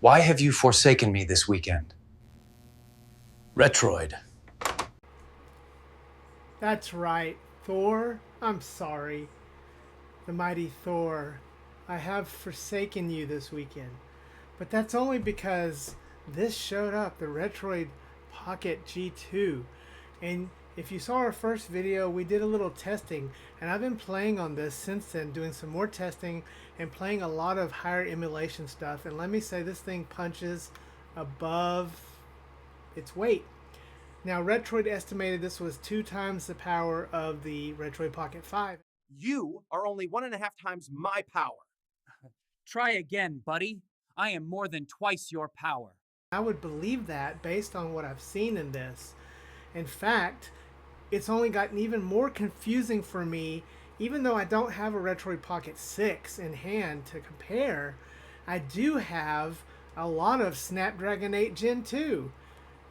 Why have you forsaken me this weekend? Retroid. That's right, Thor. I'm sorry. The mighty Thor. I have forsaken you this weekend. But that's only because this showed up, the Retroid Pocket G2. And if you saw our first video, we did a little testing, and I've been playing on this since then, doing some more testing and playing a lot of higher emulation stuff. And let me say, this thing punches above its weight. Now, Retroid estimated this was 2 times the power of the Retroid Pocket 5. You are only 1.5 times my power. Try again, buddy. I am more than twice your power. I would believe that based on what I've seen in this. In fact, it's only gotten even more confusing for me. Even though I don't have a Retroid Pocket 6 in hand to compare, I do have a lot of Snapdragon 8 Gen 2.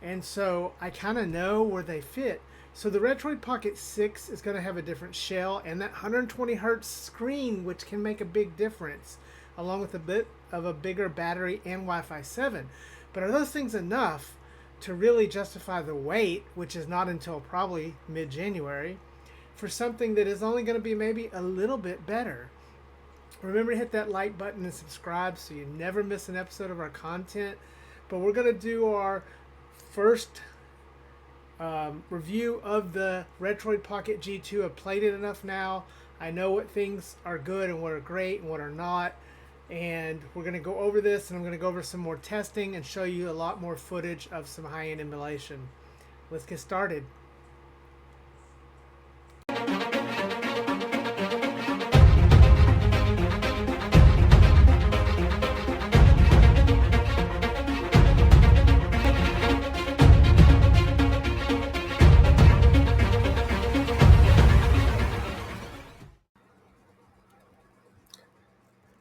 And so I kind of know where they fit. So the Retroid Pocket 6 is going to have a different shell and that 120 hertz screen, which can make a big difference, along with a bit of a bigger battery and Wi-Fi 7. But are those things enough to really justify the wait, which is not until probably mid-January, for something that is only going to be maybe a little bit better? Remember to hit that like button and subscribe so you never miss an episode of our content. But we're going to do our first review of the Retroid Pocket G2. I've played it enough now. I know what things are good and what are great and what are not. And we're going to go over this, and I'm going to go over some more testing and show you a lot more footage of some high-end emulation. Let's get started.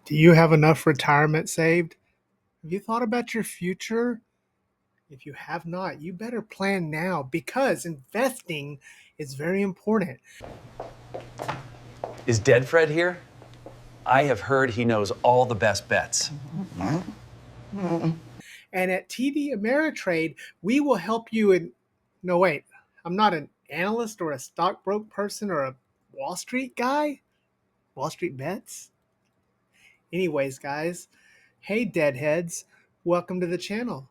Do you have enough retirement saved? Have you thought about your future? If you have not, you better plan now, because investing is very important. Is Deadfred here? I have heard he knows all the best bets. And at TD Ameritrade, we will help you in... No, wait. I'm not an analyst or a stockbroker person or a Wall Street guy. Wall Street bets. Anyways, guys, hey Deadheads, welcome to the channel.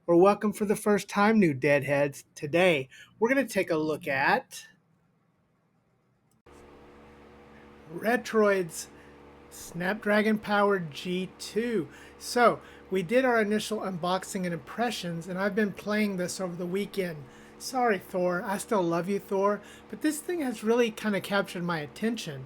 Or welcome for the first time, new Deadheads. Today, we're going to take a look at Retroid's Snapdragon-powered G2. So, we did our initial unboxing and impressions, and I've been playing this over the weekend. Sorry, Thor, I still love you, Thor, but this thing has really kind of captured my attention.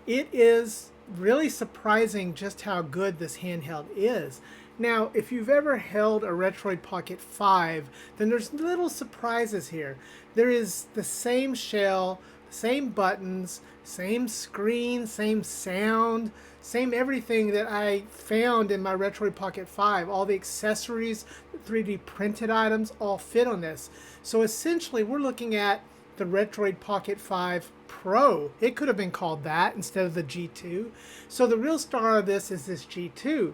It is really surprising just how good this handheld is. Now, if you've ever held a Retroid Pocket 5, then there's little surprises here. There is the same shell, same buttons, same screen, same sound, same everything that I found in my Retroid Pocket 5. All the accessories, the 3D printed items, all fit on this. So essentially, we're looking at the Retroid Pocket 5 Pro. It could have been called that instead of the G2. So the real star of this is this G2.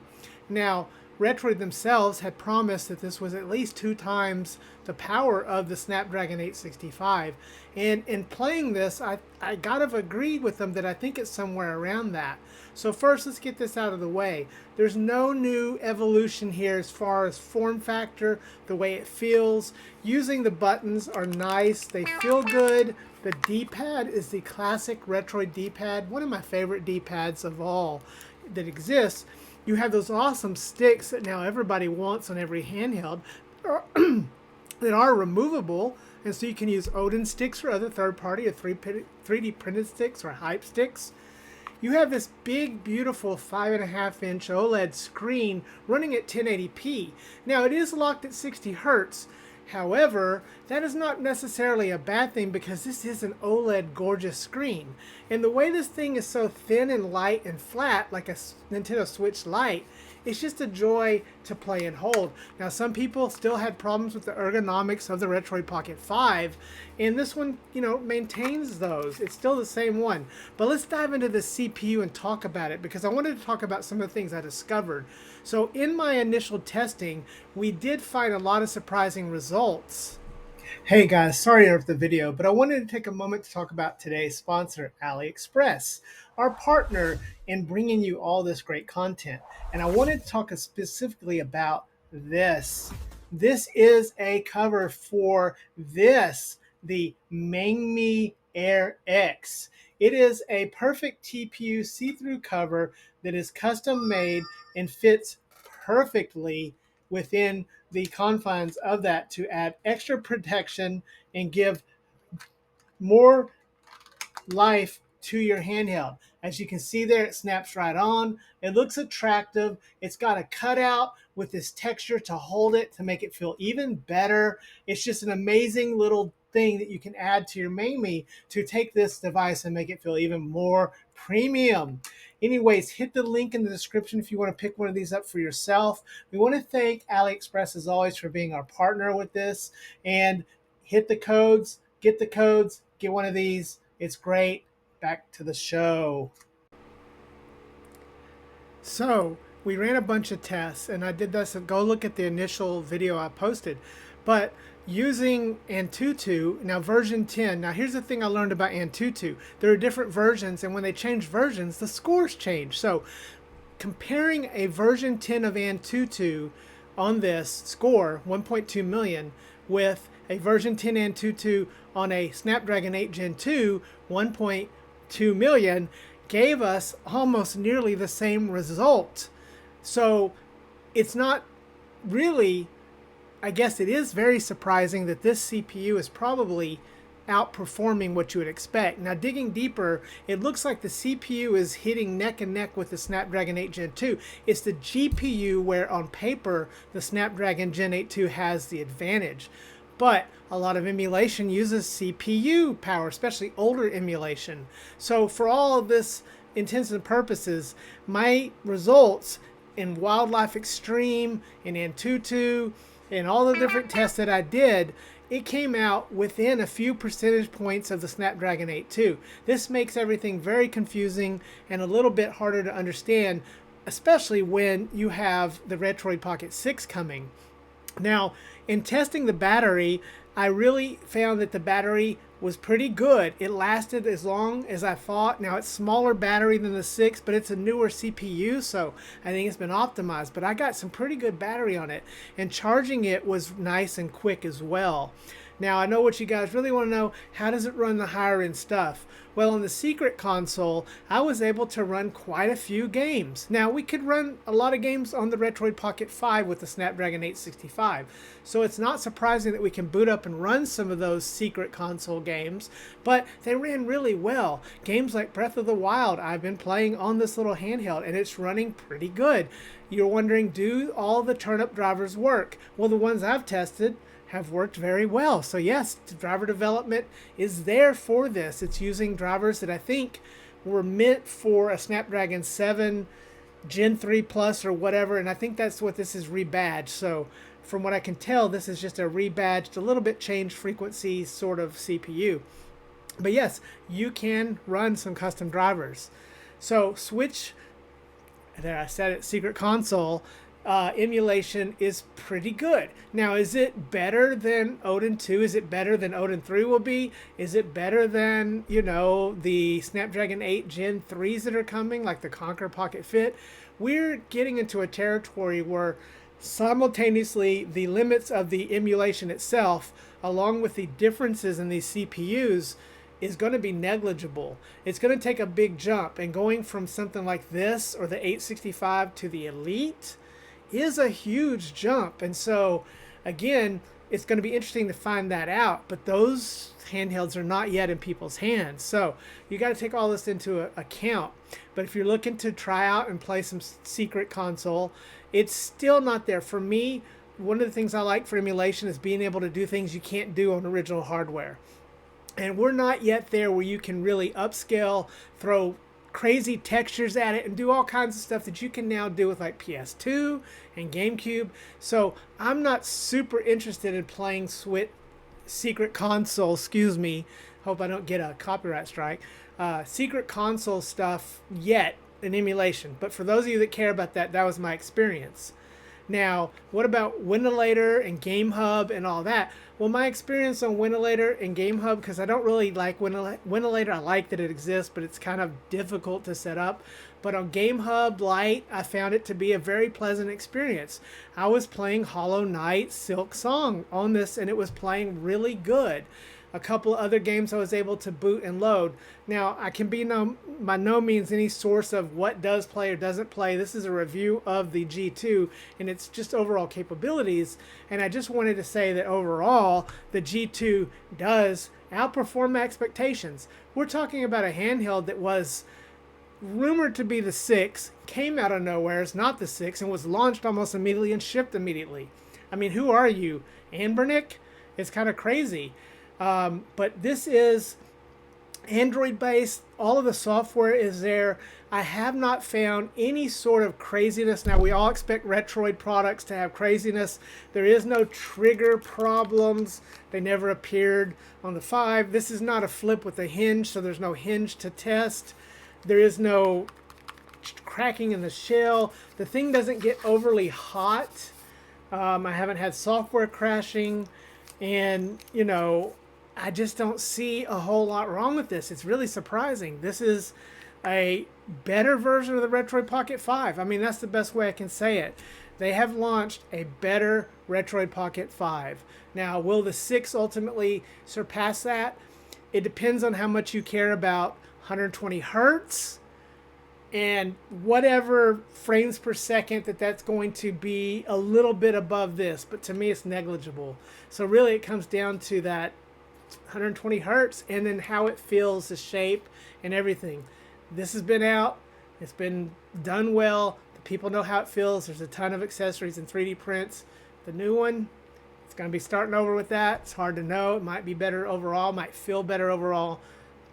Now, Retroid themselves had promised that this was at least 2 times the power of the Snapdragon 865. And in playing this, I gotta agree with them that I think it's somewhere around that. So first, let's get this out of the way. There's no new evolution here as far as form factor, the way it feels. Using the buttons are nice. They feel good. The D-pad is the classic Retroid D-pad, one of my favorite D-pads of all that exists. You have those awesome sticks that now everybody wants on every handheld that are removable, and so you can use Odin sticks or other third-party or 3D printed sticks or hype sticks. You have this big, beautiful 5.5-inch OLED screen running at 1080p. Now, it is locked at 60 Hertz, However, that is not necessarily a bad thing because this is an OLED gorgeous screen. And the way this thing is so thin and light and flat, like a Nintendo Switch Lite, it's just a joy to play and hold. Now, some people still had problems with the ergonomics of the Retroid Pocket 5, and this one, maintains those. It's still the same one. But let's dive into the CPU and talk about it, because I wanted to talk about some of the things I discovered. So in my initial testing, we did find a lot of surprising results. Hey guys, sorry to interrupt the video, but I wanted to take a moment to talk about today's sponsor, AliExpress, our partner in bringing you all this great content. And I wanted to talk specifically about this. This is a cover for the Mangmi Air X. It is a perfect TPU see-through cover that is custom made and fits perfectly within the confines of that to add extra protection and give more life to your handheld. As you can see there, it snaps right on. It looks attractive. It's got a cutout with this texture to hold it to make it feel even better. It's just an amazing little thing that you can add to your Mangmi to take this device and make it feel even more premium. Anyways, hit the link in the description if you want to pick one of these up for yourself. We want to thank AliExpress as always for being our partner with this, and hit the codes, get one of these. It's great. Back to the show. So we ran a bunch of tests, and I did this. Go look at the initial video I posted. But using Antutu, now version 10. Now here's the thing I learned about Antutu. There are different versions, and when they change versions, the scores change. So comparing a version 10 of Antutu on this score, 1.2 million, with a version 10 Antutu on a Snapdragon 8 Gen 2, 1.2 million, gave us almost nearly the same result. So it's not really, I guess it is very surprising that this CPU is probably outperforming what you would expect. Now digging deeper, it looks like the CPU is hitting neck and neck with the Snapdragon 8 Gen 2. It's the GPU where on paper the Snapdragon Gen 8 2 has the advantage. But a lot of emulation uses CPU power, especially older emulation. So for all of this intents and purposes, my results in Wildlife Extreme, in Antutu, and all the different tests that I did, it came out within a few percentage points of the Snapdragon 8 2. This makes everything very confusing and a little bit harder to understand, especially when you have the Retroid Pocket 6 coming. Now, in testing the battery, I really found that the battery was pretty good. It lasted as long as I thought. Now, it's smaller battery than the 6, but it's a newer CPU, so I think it's been optimized. But I got some pretty good battery on it, and charging it was nice and quick as well. Now, I know what you guys really want to know. How does it run the higher end stuff? Well, on the secret console, I was able to run quite a few games. Now, we could run a lot of games on the Retroid Pocket 5 with the Snapdragon 865. So it's not surprising that we can boot up and run some of those secret console games, but they ran really well. Games like Breath of the Wild, I've been playing on this little handheld, and it's running pretty good. You're wondering, do all the Turnip drivers work? Well, the ones I've tested have worked very well. So yes, driver development is there for this. It's using drivers that I think were meant for a Snapdragon 7 Gen 3 Plus or whatever, and I think that's what this is rebadged. So from what I can tell, this is just a rebadged, a little bit changed frequency sort of CPU. But yes, you can run some custom drivers. So Switch, there I said it, Secret Console, emulation is pretty good. Now, is it better than Odin 2? Is it better than Odin 3 will be? Is it better than, the Snapdragon 8 Gen 3s that are coming, like the Conquer Pocket Fit? We're getting into a territory where simultaneously the limits of the emulation itself, along with the differences in these CPUs, is going to be negligible. It's going to take a big jump, and going from something like this or the 865 to the Elite is a huge jump. And so again, it's going to be interesting to find that out, but those handhelds are not yet in people's hands, so you got to take all this into account. But if you're looking to try out and play some secret console, it's still not there. For me, one of the things I like for emulation is being able to do things you can't do on original hardware. And we're not yet there where you can really upscale, throw crazy textures at it, and do all kinds of stuff that you can now do with like PS2 and GameCube. So I'm not super interested in playing Secret Console, excuse me, hope I don't get a copyright strike, Secret Console stuff yet in emulation. But for those of you that care about that, that was my experience. Now, what about Winolator and Gamehub and all that? Well, my experience on Winolator and Gamehub, because I don't really like Winolator, I like that it exists, but it's kind of difficult to set up. But on Gamehub Lite, I found it to be a very pleasant experience. I was playing Hollow Knight Silk Song on this, and it was playing really good. A couple of other games I was able to boot and load. Now, I can be by no means any source of what does play or doesn't play. This is a review of the G2 and its just overall capabilities. And I just wanted to say that overall, the G2 does outperform my expectations. We're talking about a handheld that was rumored to be the 6, came out of nowhere, it's not the 6, and was launched almost immediately and shipped immediately. I mean, who are you, Anbernick? It's kind of crazy. But this is Android based. All of the software is there. I have not found any sort of craziness. Now, we all expect Retroid products to have craziness. There is no trigger problems. They never appeared on the 5. This is not a flip with a hinge, so there's no hinge to test. There is no cracking in the shell. The thing doesn't get overly hot. I haven't had software crashing. And, you know, I just don't see a whole lot wrong with this. It's really surprising. This is a better version of the Retroid Pocket 5. I mean, that's the best way I can say it. They have launched a better Retroid Pocket 5. Now, will the 6 ultimately surpass that? It depends on how much you care about 120 hertz and whatever frames per second that's going to be a little bit above this. But to me, it's negligible. So really, it comes down to that 120 hertz and then how it feels, the shape and everything. This has been out. It's been done well. The people know how it feels. There's a ton of accessories and 3D prints. The new one, it's going to be starting over with that. It's hard to know. It might be better overall, might feel better overall,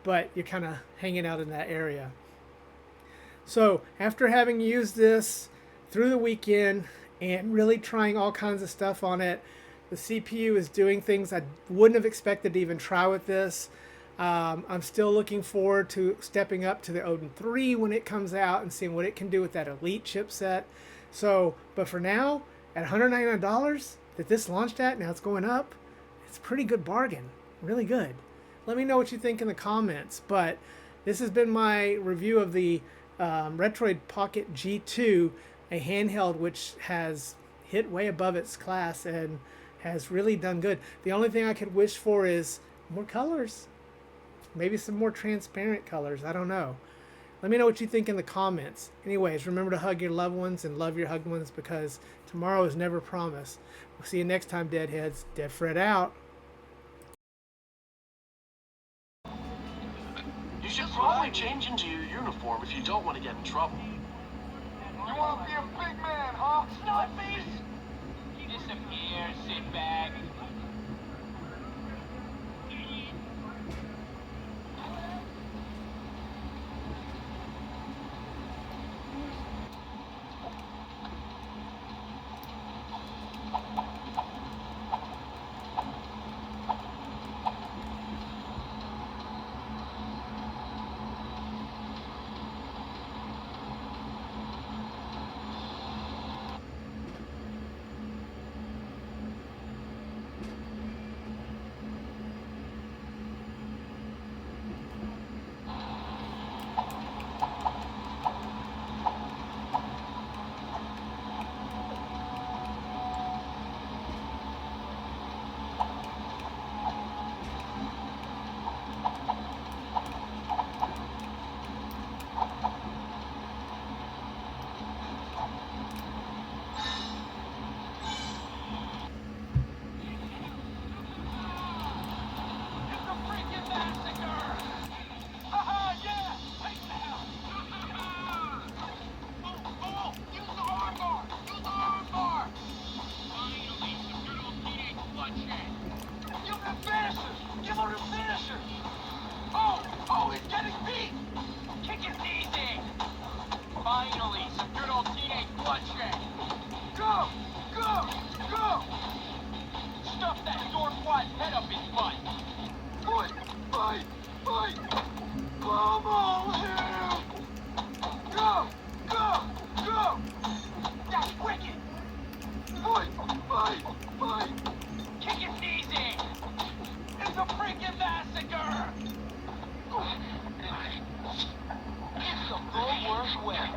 but you're kind of hanging out in that area. So after having used this through the weekend and really trying all kinds of stuff on it, the CPU is doing things I wouldn't have expected to even try with this. I'm still looking forward to stepping up to the Odin 3 when it comes out and seeing what it can do with that Elite chipset. So, but for now, at $199 that this launched at, now it's going up, it's a pretty good bargain. Really good. Let me know what you think in the comments. But this has been my review of the Retroid Pocket G2, a handheld which has hit way above its class and has really done good. The only thing I could wish for is more colors. Maybe some more transparent colors. I don't know. Let me know what you think in the comments. Anyways, remember to hug your loved ones and love your hugged ones because tomorrow is never promised. We'll see you next time, Deadheads. Deadfred out. You should probably change into your uniform if you don't want to get in trouble. You want to be a big man, huh? Snotface? Disappear, sit back. bloodshed. Go! Go! Go! Stuff that Dorquad's head up his butt. Fight! Fight! Fight! Pummel him! Go! Go! Go! That's wicked! Fight! Fight! Fight! Kick his knees in! It's a freaking massacre! It's the Bulwark way.